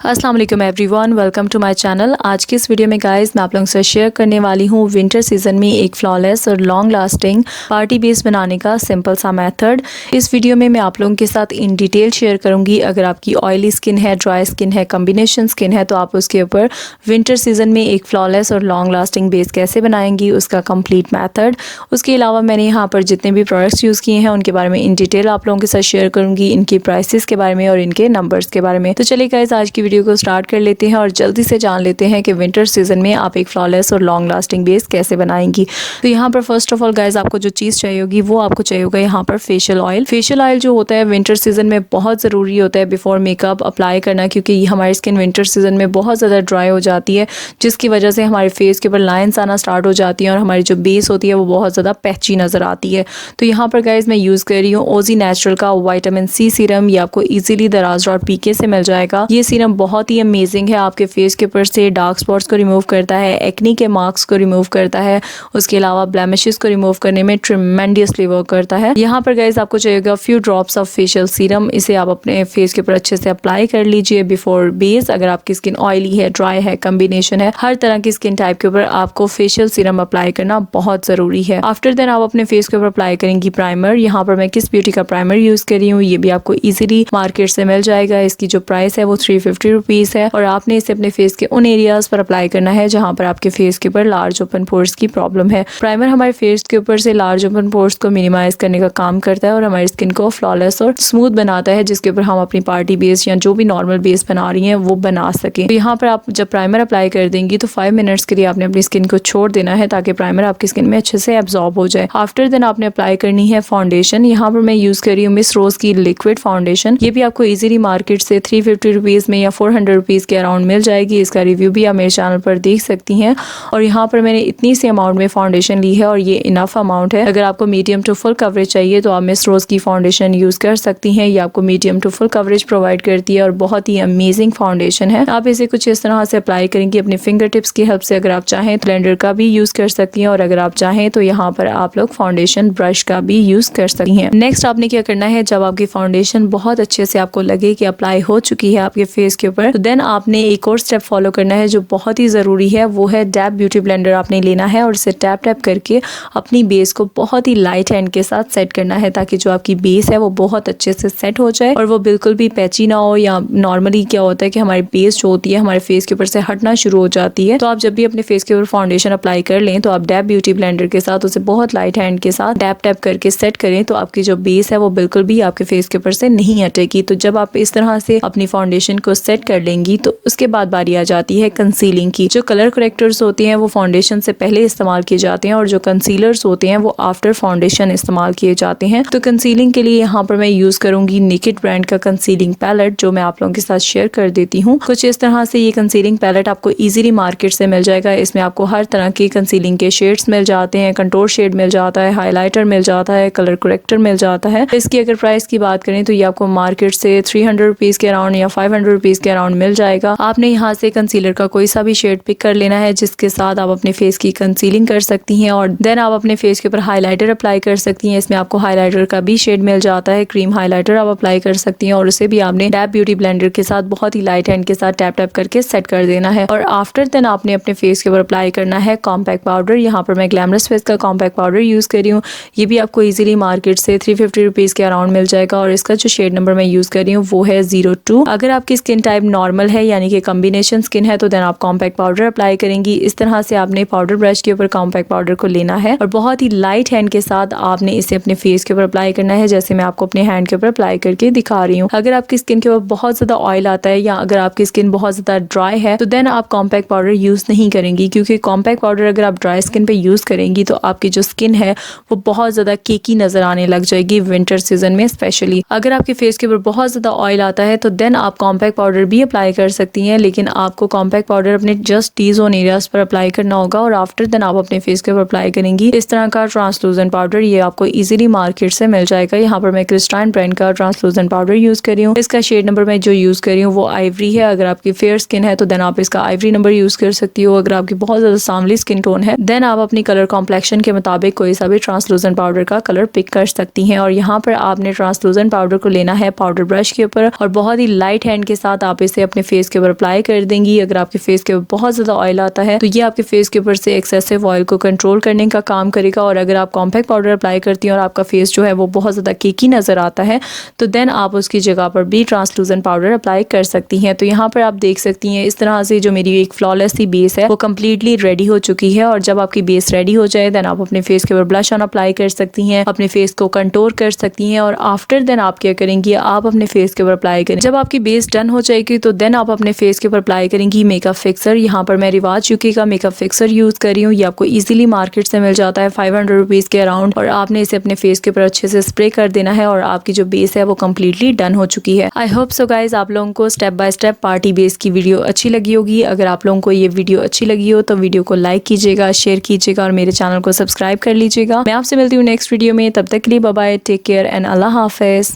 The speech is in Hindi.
अस्सलाम वालेकुम everyone, welcome to my channel. आज की इस वीडियो में गाइस मैं आप लोगों से शेयर करने वाली हूँ विंटर सीजन में एक फ्लॉलेस और लॉन्ग लास्टिंग पार्टी बेस बनाने का सिंपल सा मेथड। इस वीडियो में मैं आप लोगों के साथ इन डिटेल शेयर करूँगी। अगर आपकी ऑयली स्किन है, ड्राई स्किन है, कम्बिनेशन स्किन है, तो आप उसके ऊपर विंटर सीजन में एक फ्लॉलेस और लॉन्ग लास्टिंग बेस कैसे बनाएंगी, उसका कम्प्लीट मैथड। उसके अलावा मैंने यहाँ पर जितने भी प्रोडक्ट्स यूज़ किए हैं उनके बारे में इन डिटेल आप लोगों के साथ शेयर करूँगी, इनकी प्राइसेस के बारे में और इनके नंबर्स के बारे में। तो चलिए गाइस आज की वीडियो को स्टार्ट कर लेते हैं और जल्दी से जान लेते हैं कि विंटर सीजन में आप एक फ्लॉलेस और लॉन्ग लास्टिंग बेस कैसे बनाएंगी। तो यहाँ पर फर्स्ट ऑफ ऑल गाइस आपको जो चीज़ चाहिए होगी वो आपको चाहिए होगा यहाँ पर फेशियल ऑयल। फेशियल ऑयल जो होता है विंटर सीजन में बहुत ज़रूरी होता है बिफोर मेकअप अप्लाई करना, क्योंकि हमारी स्किन विंटर सीजन में बहुत ज़्यादा ड्राई हो जाती है, जिसकी वजह से हमारे फेस के ऊपर लाइंस आना स्टार्ट हो जाती हैं और हमारी जो बेस होती है वो बहुत ज़्यादा पैची नज़र आती है। तो यहाँ पर गाइस मैं यूज़ कर रही हूँ ओजी नेचुरल का विटामिन सी सीरम। ये आपको ईजिली दराज.pk से मिल जाएगा। ये सीरम बहुत ही अमेजिंग है, आपके फेस के ऊपर से डार्क स्पॉट्स को रिमूव करता है, एक्नी के मार्क्स को रिमूव करता है, उसके अलावा ब्लेमिशेस को रिमूव करने में ट्रेमेंडियसली वर्क करता है। यहाँ पर गाइस आपको चाहिएगा few drops of facial serum. इसे आप अपने फेस के ऊपर अच्छे से अप्लाई कर लीजिए बिफोर बेस। अगर आपकी स्किन ऑयली है, ड्राई है, कम्बिनेशन है, हर तरह की स्किन टाइप के ऊपर आपको फेशियल सीरम अप्लाई करना बहुत जरूरी है। आफ्टर देन आप अपने फेस के ऊपर अप्लाई करेंगी प्राइमर। यहाँ पर मैं किस ब्यूटी का प्राइमर यूज कर रही हूँ ये भी आपको इजीली मार्केट से मिल जाएगा। इसकी जो प्राइस है वो 350 रुपीज है और आपने इसे अपने फेस के उन एरियाज पर अप्लाई करना है जहां पर आपके फेस के ऊपर लार्ज ओपन पोर्स की प्रॉब्लम है। प्राइमर हमारे फेस के ऊपर से लार्ज ओपन पोर्स को मिनिमाइज करने का काम करता है और हमारी स्किन को फ्लॉलेस और स्मूथ बनाता है, जिसके ऊपर हम अपनी पार्टी बेस या जो भी नॉर्मल बेस बना रही हैं वो बना सके। तो यहाँ पर आप जब प्राइमर अप्लाई कर देंगी तो 5 मिनट्स के लिए आपने अपनी स्किन को छोड़ देना है ताकि प्राइमर आपकी स्किन में अच्छे से एब्जॉर्ब हो जाए। आफ्टर देन आपने अप्लाई करनी है फाउंडेशन। यहाँ पर मैं यूज कर रही हूँ मिस रोज की लिक्विड फाउंडेशन। ये भी आपको इजीली मार्केट से 350 रुपीज में या 400 रुपीज के अराउंड मिल जाएगी। इसका रिव्यू भी आप मेरे चैनल पर देख सकती हैं। और यहाँ पर मैंने इतनी सी अमाउंट में फाउंडेशन ली है और ये इनफ अमाउंट है। अगर आपको मीडियम टू फुल कवरेज चाहिए तो आप मिस रोज की फाउंडेशन यूज कर सकती हैं। ये आपको medium to full coverage provide करती है और बहुत ही अमेजिंग फाउंडेशन है। आप इसे कुछ इस तरह से अप्लाई करेंगे अपने फिंगर टिप्स की हेल्प से। अगर आप चाहें तो ब्लेंडर का भी यूज कर सकती हैं और अगर आप चाहें तो यहाँ पर आप लोग फाउंडेशन ब्रश का भी यूज कर सकती हैं। नेक्स्ट आपने क्या करना है, जब आपकी फाउंडेशन बहुत अच्छे से आपको लगे कि अप्लाई हो चुकी है आपके फेस के ऊपर, तो देन आपने एक और स्टेप फॉलो करना है जो बहुत ही ज़रूरी है। वो है डैब ब्यूटी ब्लेंडर आपने लेना है और इसे टैप टैप करके अपनी बेस को बहुत ही लाइट हैंड के साथ सेट करना है ताकि जो आपकी बेस है वो बहुत अच्छे से सेट हो जाए और वो बिल्कुल भी पैची ना हो। या नॉर्मली क्या होता है कि हमारी बेस जो होती है हमारे फेस के ऊपर से हटना शुरू हो जाती है। तो आप जब भी अपने फेस के ऊपर फाउंडेशन अप्लाई कर लें तो आप डैब ब्यूटी ब्लेंडर के साथ उसे बहुत लाइट हैंड के साथ टैप टैप करके सेट करें तो आपकी जो बेस है वो बिल्कुल भी आपके फेस के ऊपर से नहीं हटेगी। तो जब आप इस तरह से अपनी फाउंडेशन को सेट कर लेंगी तो उसके बाद बारी आ जाती है कंसीलिंग की। जो कलर करेक्टर्स होते हैं वो फाउंडेशन से पहले इस्तेमाल किए जाते हैं और जो कंसीलर्स होते हैं वो आफ्टर फाउंडेशन इस्तेमाल किए जाते हैं। तो कंसीलिंग के लिए यहाँ पर मैं यूज करूंगी निकिड ब्रांड का कंसीलिंग पैलेट, जो मैं आप लोगों के साथ शेयर कर देती हूँ। कुछ इस तरह से ये कंसीलिंग पैलेट आपको इजीली मार्केट से मिल जाएगा। इसमें आपको हर तरह के कंसीलिंग के शेड्स मिल जाते हैं, कंटूर शेड मिल जाता है, हाईलाइटर मिल जाता है, कलर करेक्टर मिल जाता है। इसकी अगर प्राइस की बात करें तो ये आपको मार्केट से 300 रुपीज के अराउंड या 500 रुपीज के अराउंड मिल जाएगा। आपने यहाँ से कंसीलर का कोई सा भी शेड पिक कर लेना है जिसके साथ आप अपने फेस की कंसीलिंग कर सकती हैं और देन आप अपने फेस के ऊपर हाइलाइटर अप्लाई कर सकती हैं। इसमें आपको हाइलाइटर का भी शेड मिल जाता है, क्रीम हाइलाइटर आप अप्लाई कर सकती हैं और उसे भी आपने डैब ब्यूटी ब्लेंडर के साथ बहुत ही लाइट हैंड के साथ टैप टैप करके सेट कर देना है। और आफ्टर देन आपने अपने फेस के ऊपर अप्लाई करना है कॉम्पैक्ट पाउडर। यहाँ पर मैं ग्लैमरस फेस का कॉम्पैक्ट पाउडर यूज कर रही हूँ। ये भी आपको इजीली मार्केट से 350 रुपीज के अराउंड मिल जाएगा और इसका जो शेड नंबर मैं यूज कर रही हूँ वो है 02। अगर आपकी स्किन टाइप नॉर्मल है यानी कि कॉम्बिनेशन स्किन है तो देन आप कॉम्पैक्ट पाउडर अप्लाई करेंगी। इस तरह से आपने पाउडर ब्रश के ऊपर कॉम्पैक्ट पाउडर को लेना है और बहुत ही लाइट हैंड के साथ आपने इसे अपने फेस के ऊपर अप्लाई करना है, जैसे मैं आपको अपने हैंड के ऊपर अप्लाई करके दिखा रही हूँ। अगर आपकी स्किन के ऊपर बहुत ज्यादा ऑयल आता है या अगर आपकी स्किन बहुत ज्यादा ड्राई है तो देन आप कॉम्पैक्ट पाउडर यूज नहीं करेंगी, क्योंकि कॉम्पैक्ट पाउडर अगर आप ड्राई स्किन पे यूज करेंगी तो आपकी जो स्किन है वो बहुत ज्यादा केकी नजर आने लग जाएगी विंटर सीजन में स्पेशली। अगर आपके फेस के ऊपर बहुत ज्यादा ऑयल आता है तो देन आप कॉम्पैक्ट पाउडर भी अप्लाई कर सकती हैं, लेकिन आपको कॉम्पैक्ट पाउडर अपने जस्ट टी जोन एरियाज पर अप्लाई करना होगा और आफ्टर देन आप अपने फेस के ऊपर अप्लाई करेंगी इस तरह का ट्रांसलूजेंट पाउडर। ये आपको इजीली मार्केट से मिल जाएगा। यहाँ पर मैं क्रिस्टाइन ब्रांड का ट्रांसलूजेंट पाउडर यूज कर रही हूँ। इसका शेड नंबर मैं जो यूज कर रही हूँ वो आइवरी है। अगर आपकी फेयर स्किन है तो देन आप इसका आइवरी नंबर यूज कर सकती हो। अगर आपकी बहुत ज्यादा सांवली स्किन टोन है देन आप अपनी कलर कॉम्प्लेक्शन के मुताबिक कोई सा भी ट्रांसलूजेंट पाउडर का कलर पिक कर सकती हैं। और यहाँ पर आपने ट्रांसलूजेंट पाउडर को लेना है पाउडर ब्रश के ऊपर और बहुत ही लाइट हैंड के साथ आप इसे अपने फेस के ऊपर अप्लाई कर देंगी। अगर आपके फेस के ऊपर बहुत ज़्यादा ऑयल आता है तो ये आपके फेस के ऊपर से एक्सेसिव ऑयल को कंट्रोल करने का काम करेगा। और अगर आप कॉम्पैक्ट पाउडर अप्लाई करती हैं और आपका फेस जो है वो बहुत ज़्यादा केकी नज़र आता है तो देन आप उसकी जगह पर भी ट्रांसलूसेंट पाउडर अप्लाई कर सकती हैं। तो यहाँ पर आप देख सकती हैं इस तरह से जो मेरी एक फ्लॉलेस सी बेस है वो कम्प्लीटली रेडी हो चुकी है। और जब आपकी बेस रेडी हो जाए देन आप अपने फेस के ऊपर ब्लश ऑन अप्लाई कर सकती हैं, अपने फेस को कंटूर कर सकती हैं। और आफ्टर देन आप क्या करेंगी, आप अपने फेस के ऊपर अप्लाई करें। जब आपकी बेस डन हो जाएगी तो देन आप अपने फेस के ऊपर अप्लाई करेंगी मेकअप फिक्सर। यहाँ पर मैं रिवाज यूके का मेकअप फिक्सर यूज कर रही हूँ। ये आपको इजीली मार्केट से मिल जाता है 500 रुपीज़ के अराउंड। और आपने इसे अपने फेस के ऊपर अच्छे से स्प्रे कर देना है और आपकी जो बेस है वो कम्प्लीटली डन हो चुकी है। आई होप सो गाइज आप लोगों को step by step party base की वीडियो अच्छी लगी होगी। अगर आप लोगों को ये वीडियो अच्छी लगी हो तो वीडियो को लाइक कीजिएगा, शेयर कीजिएगा और मेरे चैनल को सब्सक्राइब कर लीजिएगा। मैं आपसे मिलती हूँ नेक्स्ट वीडियो में, तब तक के लिए bye bye, take care and अल्लाह हाफिज।